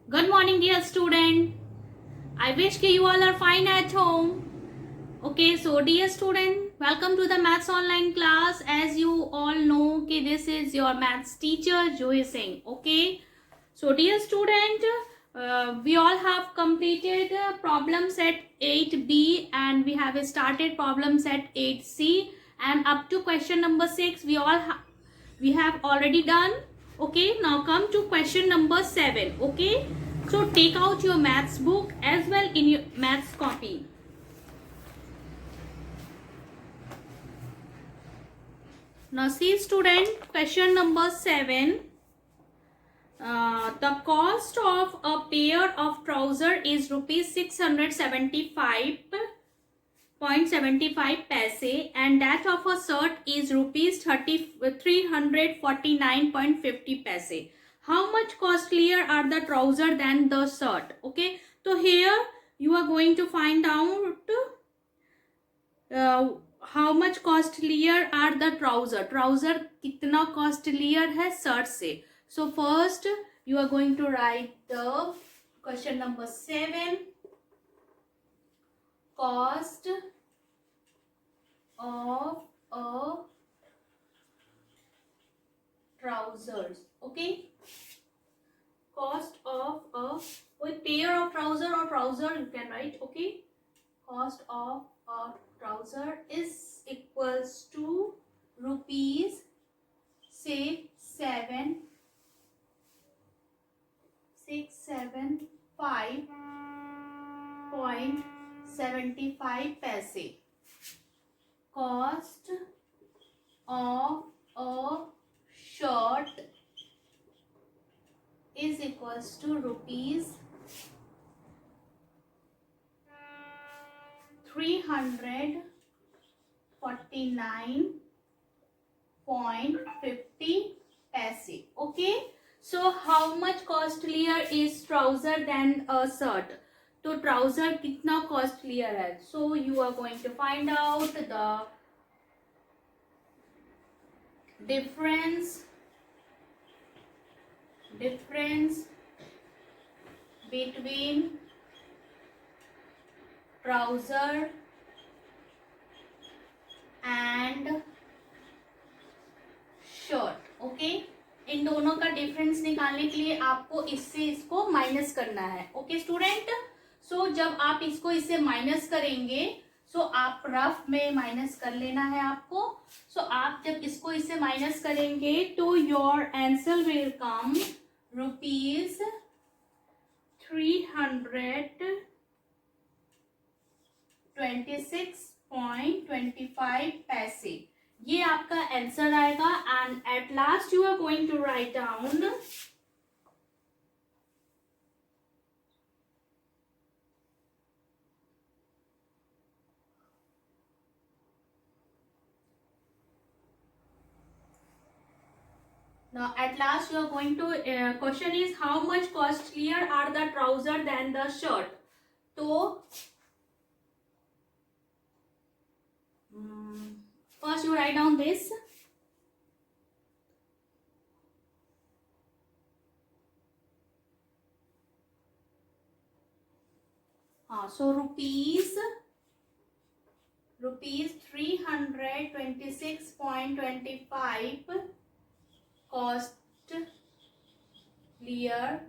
Good morning, dear student. I wish you all are fine at home. Okay, so dear student, welcome to the maths online class. As you all know, okay, this is your maths teacher Joy Singh. Okay, so dear student, we all have completed problem set 8b and we have started problem set 8c and up to question number 6 we have already done. Okay, now come to question number 7. Okay, so take out your maths book as well in your maths copy. Now see student, question number 7. The cost of a pair of trouser is rupees 675.75 paise and that of a shirt is rupees 349.50 paise. How much costlier are the trouser than the shirt? Okay, so here you are going to find out how much costlier are the trouser कितना costlier है shirt से. So first you are going to write the question number 7. Cost of a trousers. Okay, cost of a pair of trouser or trouser you can write. Okay, cost of a trouser is equals to rupees say 675.75 paise. Cost of a shirt is equals to rupees 349.50 paise. Okay, so how much costlier is trouser than a shirt? तो trouser कितना costlier है? So you are going to find out the difference between trouser and shirt. Okay, इन दोनों का difference निकालने के लिए आपको इससे इसको माइनस करना है. ओके स्टूडेंट, सो जब आप इसको इससे माइनस करेंगे सो आप रफ में माइनस कर लेना है आपको. सो आप जब इसको इससे माइनस करेंगे तो your answer will come rupees 326.25 पैसे. ये आपका आंसर आएगा. And at last you are going to write down now at last you are going to question is how much costlier are the trouser than the shirt. तो first you write down this. So rupees 326.25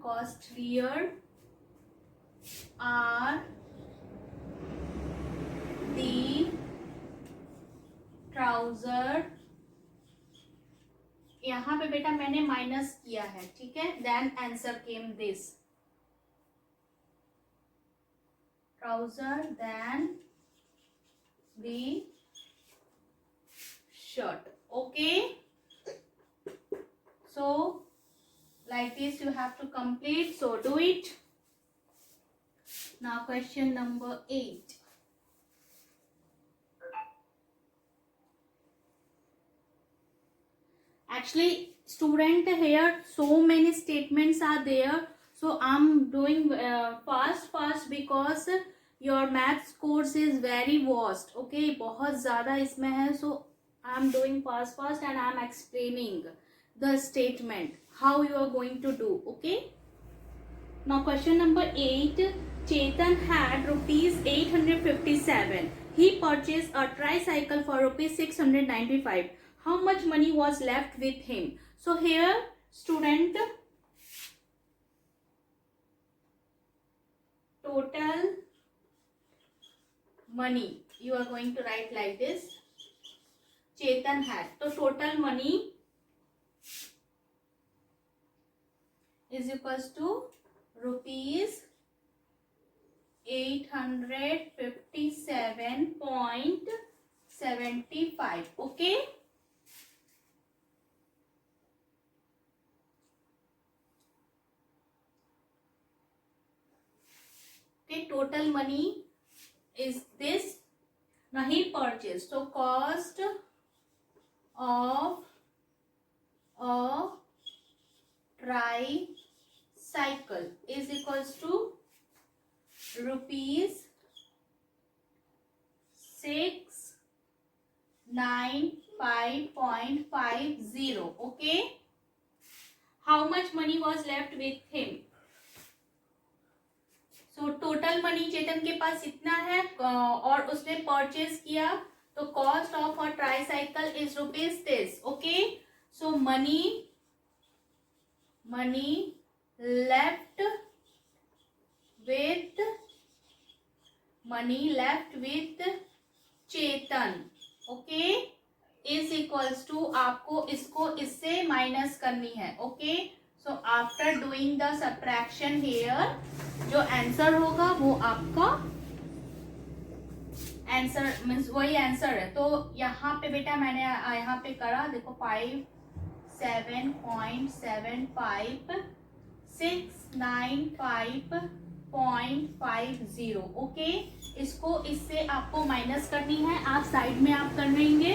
costlier are the trouser. यहाँ पे बेटा मैंने minus किया है, ठीक है. Then answer came this trouser than the shirt. Okay, so like this you have to complete, so do it. Now question number 8. Actually student, here so many statements are there, so I'm doing fast because your maths course is very vast. Okay, बहुत ज़्यादा इसमें है. So I'm doing fast and I'm explaining the statement how you are going to do. Okay, Now question number 8. Chetan had rupees 857. He purchased a tricycle for rupees 695. How much money was left with him? So here student, total money you are going to write like this. Chetan had, so total money is equals to rupees 857.75. okay. Okay, total money is this. Now he purchased, so cost of a tricycle is equals to rupees 695.50. okay. How much money was left with him? So total money Chetan के पास इतना है और उसने purchase किया, तो cost of a tricycle is rupees this. Okay, so money left with Chetan, okay, is equals to, आपको इसको इससे माइनस करनी है. Okay, so after doing the subtraction here, जो आंसर होगा वो आपका आंसर मीन्स वही आंसर है. तो यहाँ पे बेटा मैंने यहाँ पे करा, देखो 57.75 695.50. ओके, इसको इससे आपको माइनस करनी है, आप साइड में आप कर लेंगे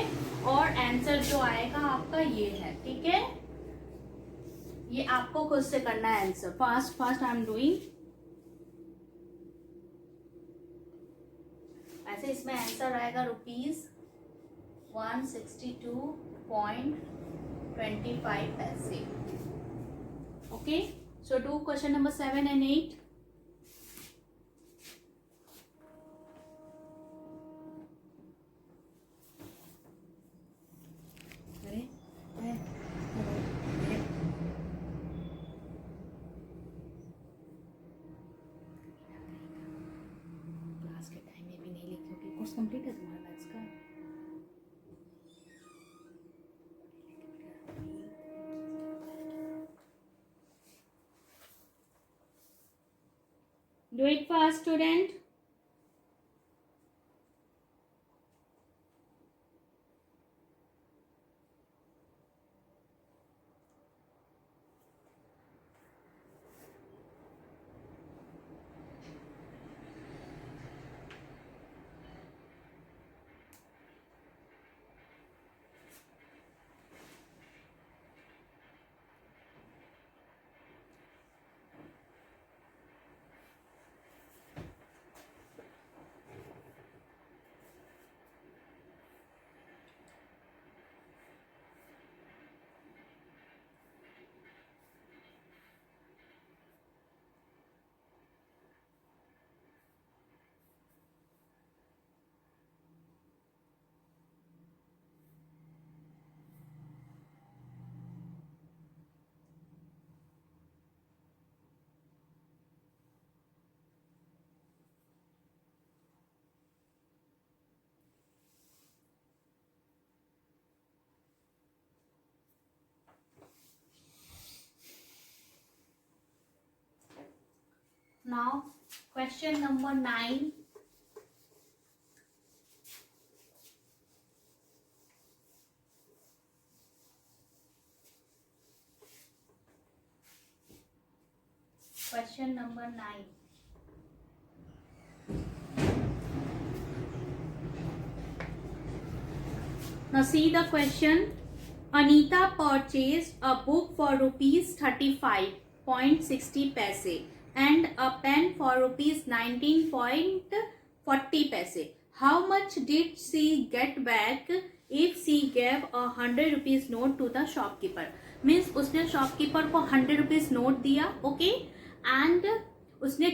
और आंसर जो आएगा आपका ये है. ठीक है, ये आपको खुद से करना है answer. Fast I am doing. ऐसे इसमें आंसर आएगा रुपीज 162.25 पैसे. Okay, so do question number 7 and 8. Course complete है तुम्हारा मैथ्स का? Do it fast, student. Now, question number 9. Question number 9. Now see the question. Anita purchased a book for rupees 35.60 paise and a pen for rupees 19.40 paise. How much did she get back if she gave a 100 rupees note to the shopkeeper? Means उसने shopkeeper को 100 rupees note दिया, okay, and उसने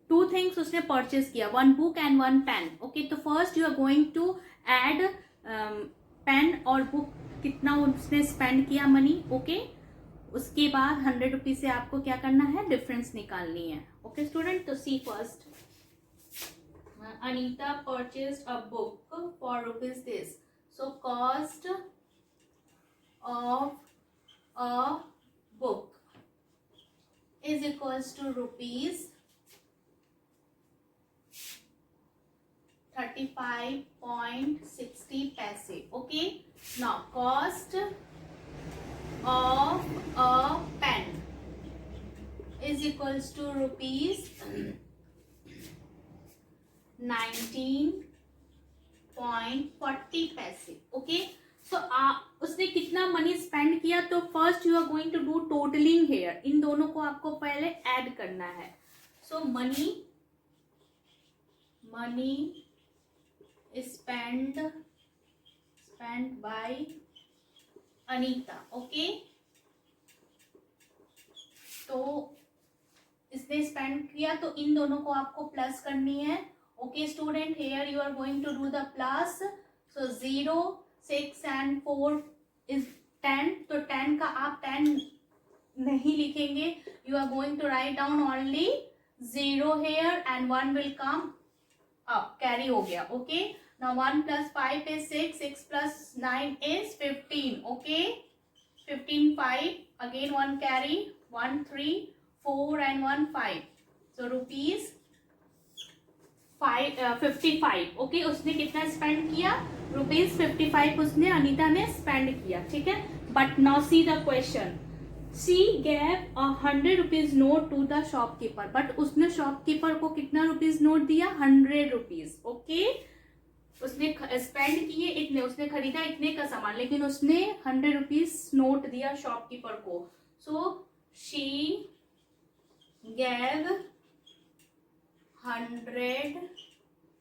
two things उसने purchase किया, 1 book and 1 pen. Okay, तो first you are going to add pen और book, कितना उसने स्पेंड किया मनी. ओके, उसके बाद 100 रुपीज से आपको क्या करना है, डिफरेंस निकालनी है. ओके स्टूडेंट, तो सी first. Anita purchased a book for rupees this. So cost of a book is equals to rupees 35.60 paise. Okay, now cost of a pen is equals to rupees 19.40 पैसे. Okay, सो उसने कितना money spend किया, तो first you are going to do totalling here. इन दोनों को आपको पहले ऐड करना है. So money spend by Anita. Okay, तो इसने स्पेंड किया, तो इन दोनों को आपको प्लस करनी है. Okay student, here you are going to do the plus. So 0, 6 and 4 is 10. तो 10 का आप 10 नहीं लिखेंगे. You are going to write down only 0 here and 1 will come up. Carry हो गया. Okay. Now 1 plus 5 is 6. 6 plus 9 is 15. Okay. 15, 5. Again 1 carry. 1, 3, 4 and 1, 5. So rupees 55. Okay, उसने कितना spend किया, रुपीज 55 उसने अनीता ने स्पेंड किया. ठीक है, but now see the question. She gave 100 rupees note to the shopkeeper. But उसने शॉपकीपर को कितना रुपीज नोट दिया, 100 रुपीज. ओके, उसने स्पेंड किए इतने, उसने खरीदा इतने का सामान, लेकिन उसने 100 रुपीज नोट दिया शॉपकीपर को. So she gave 100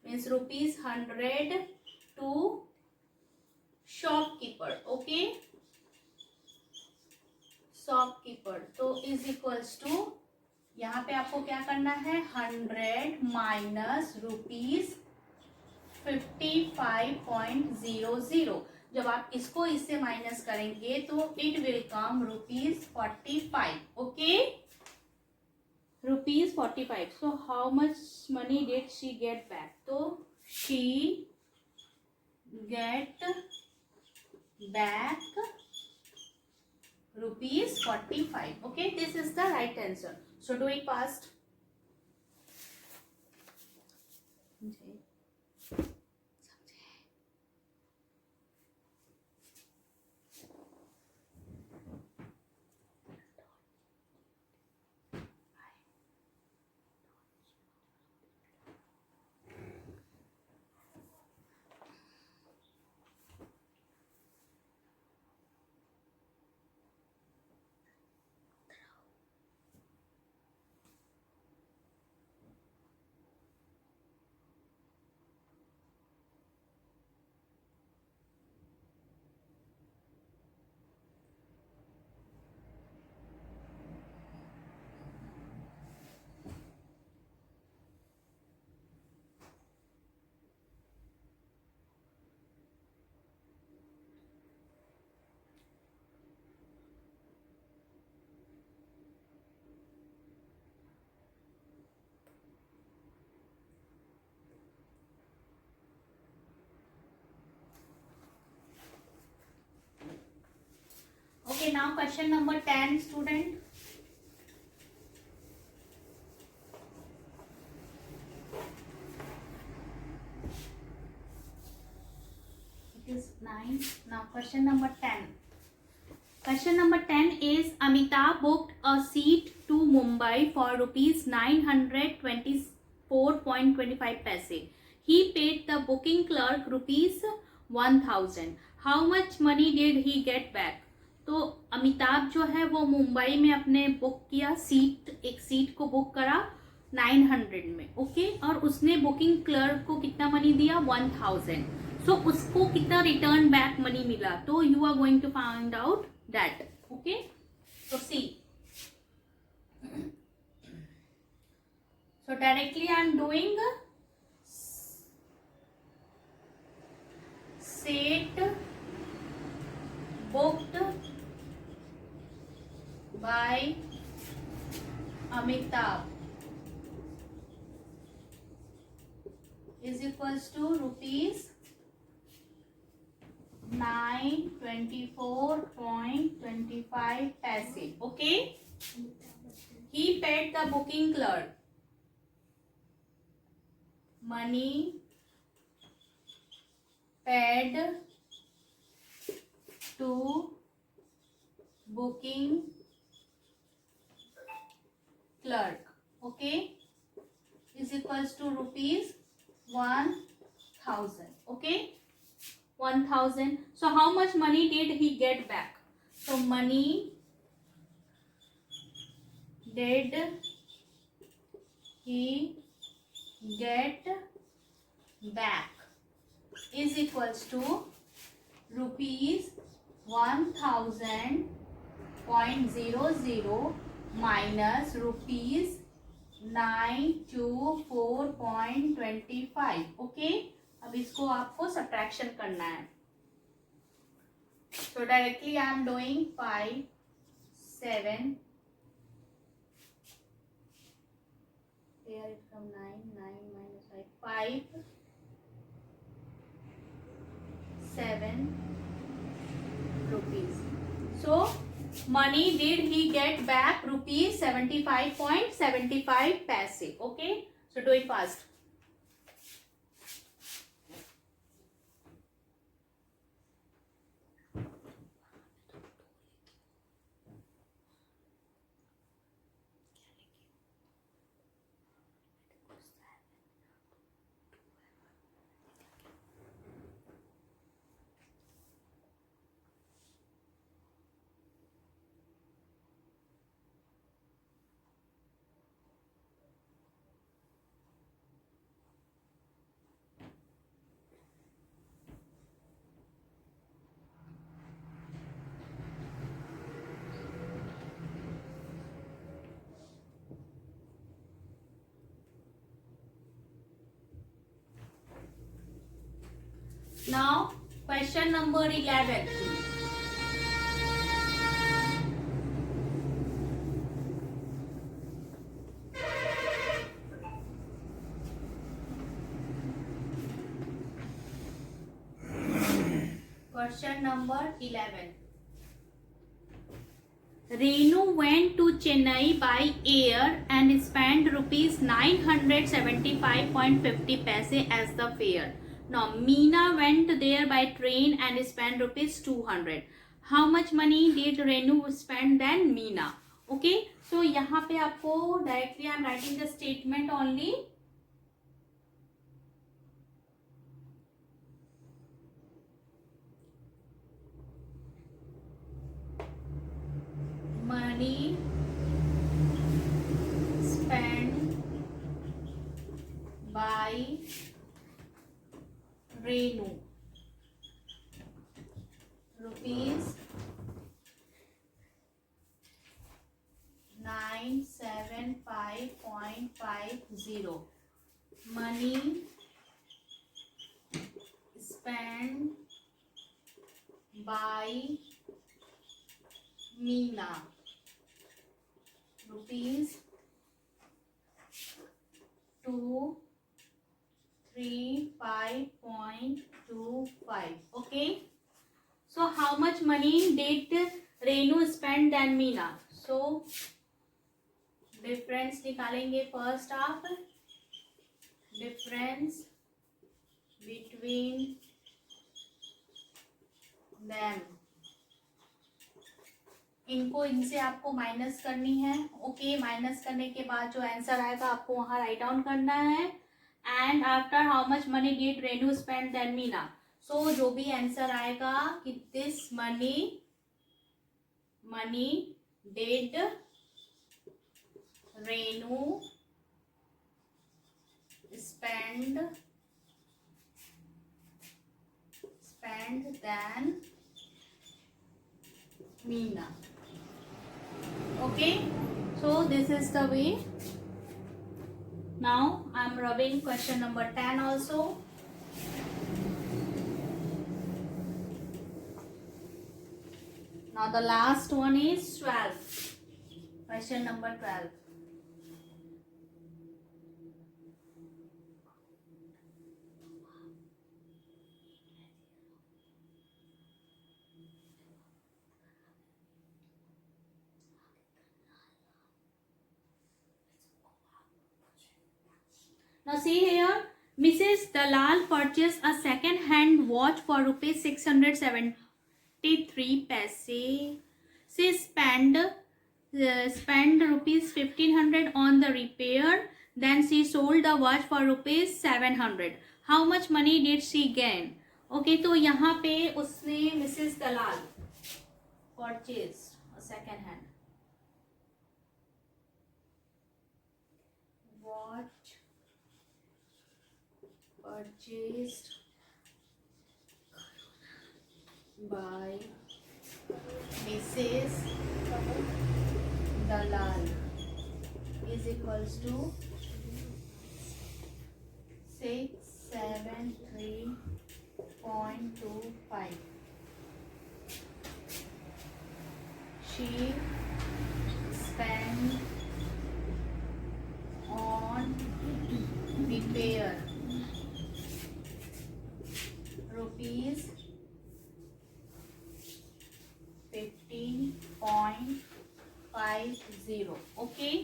means rupees 100 to shopkeeper. Okay, shopkeeper. तो is equals to, यहाँ पे आपको क्या करना है, 100 माइनस रुपीज 55.00. जब आप इसको इससे माइनस करेंगे तो it will come rupees 45. Okay, rupees 45. So how much money did she get back? So she get back rupees 45. Okay, this is the right answer. So do it fast. Okay. Okay, now question number 10, student. It is 9. Now question number 10. Question number 10 is Amitabh booked a seat to Mumbai for rupees 924.25 paise. He paid the booking clerk rupees 1000. How much money did he get back? तो अमिताभ जो है वो मुंबई में अपने book किया seat, एक seat को book करा 900 में. ओके, और उसने बुकिंग क्लर्क को कितना मनी दिया, 1000. सो उसको कितना रिटर्न बैक मनी मिला, तो you are going to find out that. Okay, तो see directly I am doing seat booked by Amitabh is equals to rupees 924.25 paise. Okay. He paid the booking clerk money paid to booking clerk, okay, is equals to rupees 1000. Okay, 1000. So how much money did he get back? So money did he get back is equals to rupees 1000.00 minus rupees 924.25. Okay, अब इसको आपको subtraction करना है. So directly I am doing 5 7 here it come 9 minus 5 7 rupees. So money did he get back rupees 75.75 paise. Okay, so do it fast. Now question number 11. Question number 11. Renu went to Chennai by air and spent rupees 975.50 paise as the fare. Now Meena went there by train and spent rupees 200. How much money did Renu spend than Meena? Okay, so यहाँ पे आपको directly I am writing the statement only. Money spent by Renu rupees 975.50. Money spent by Meena rupees 235.25. Okay, so how much money did Renu spend than Meena? So difference निकालेंगे. First half difference between them. इनको इनसे आपको minus करनी है. Okay, minus करने के बाद जो आंसर आएगा आपको वहां राइट डाउन करना है. And after how much money did Renu spend then Meena. So जो भी आंसर आएगा कि this money did Renu spend than Meena. Okay, so this is the way. Now I am rubbing question number 10 also. Now the last one is 12. Question number 12. Now see here, Mrs. Dalal purchased a second-hand watch for rupees 673 paise. She spent rupees 1500 on the repair. Then she sold the watch for rupees 700. How much money did she gain? Okay, तो यहाँ पे उसने Mrs. Dalal purchased a second-hand watch. Purchased by Mrs. Dalal is equals to 673.25. She spent on repair rupees 15.50. Okay,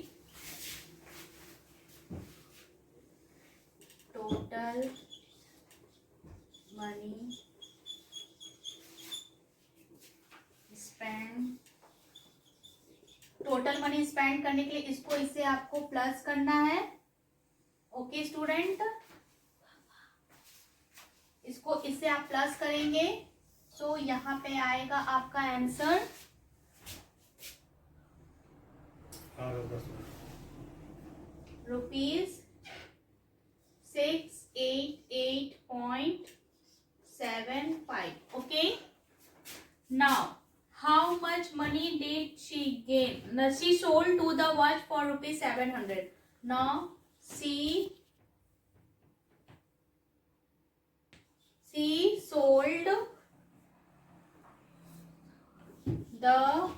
total money spent. Total money spend करने के लिए इसको इससे आपको प्लस करना है. ओके स्टूडेंट, इसको इससे आप प्लस करेंगे तो यहाँ पे आएगा आपका answer rupees 688.75. Okay, now how much money did she gain? Now she sold to the watch for rupees 700. Now she sold the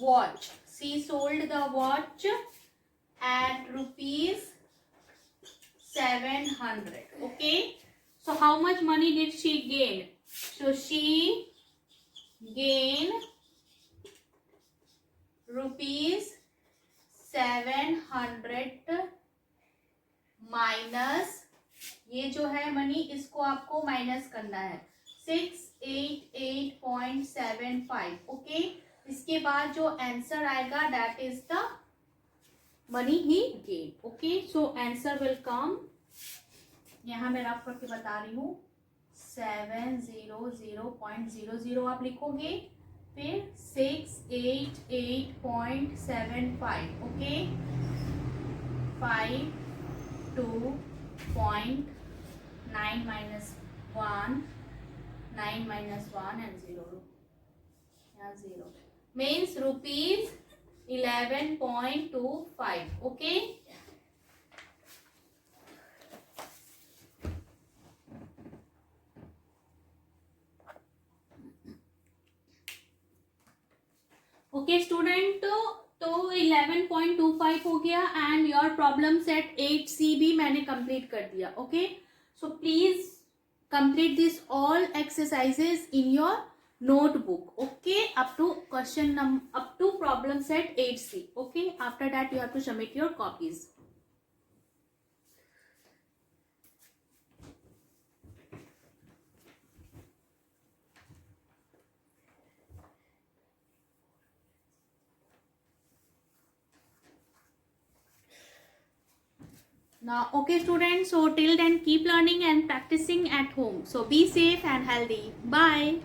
watch. She sold the watch at rupees 700. Okay, so how much money did she gain? So she gained rupees 700 minus ये जो है money, इसको आपको minus करना है 688.75. Okay, इसके बाद जो आंसर आएगा that is the money he gain. Okay, so answer will कम, यहाँ मैं रफ करके बता रही हूँ 700.00 आप लिखोगे, फिर 688.75. Okay, 52.9 minus 1, 9 minus 1 and 0. Yeah, 0 means rupees 11.25. Okay. Okay student, तो 11.25 हो गया and your problem set 8C भी मैंने कंप्लीट कर दिया. Okay, so please complete this all exercises in your notebook. Okay, up to problem set 8C. Okay, after that you have to submit your copies. Now, okay students, so till then keep learning and practicing at home. So be safe and healthy. Bye.